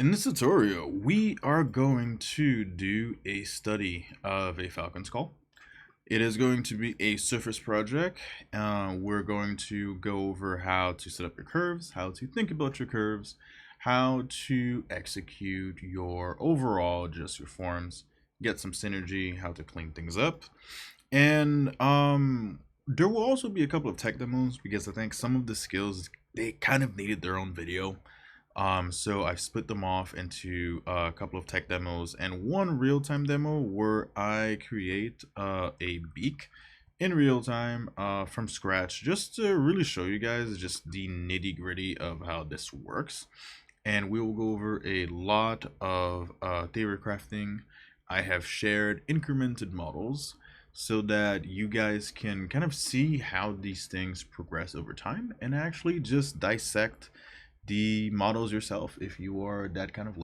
In this tutorial, we are going to do a study of a Falcon skull. It is going to be a surface project. We're going to go over how to set up your curves, how to think about your curves, how to execute your overall, just your forms, get some synergy, how to clean things up. And there will also be a couple of tech demos because I think some of the skills, they kind of needed their own video. So I've split them off into a couple of tech demos and one real-time demo where I create a beak in real time from scratch, just to really show you guys just the nitty-gritty of how this works. And we will go over a lot of theory crafting. I have shared incremented models so that you guys can kind of see how these things progress over time and actually just dissect the models yourself if you are that kind of